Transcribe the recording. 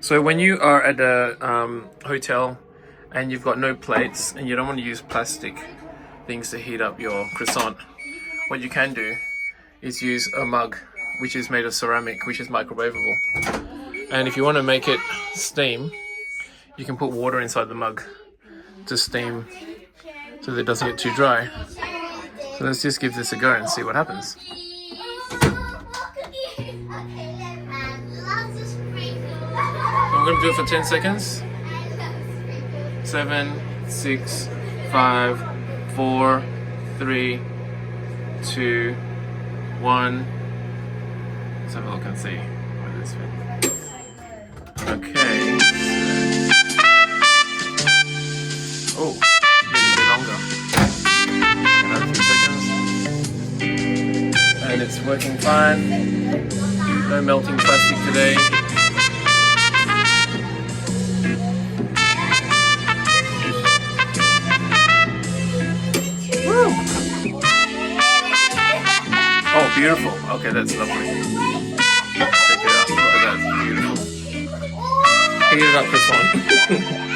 So when you are at a hotel and you've got no plates and you don't want to use plastic things to heat up your croissant, what you can do is use a mug which is made of ceramic, which is microwavable. And if you want to make it steam, you can put water inside the mug to steam so that it doesn't get too dry. So let's just give this a go and see what happens. I'm going to do it for 10 seconds. 7, 6, 5, 4, 3, 2, 1. Let's have a look and see where this fits. Okay. Oh, maybe a bit longer. Another few seconds. And it's working fine. No melting plastic today. Oh, beautiful. Okay, that's lovely. Check it out. Look at that. Beautiful. Heat it up this one.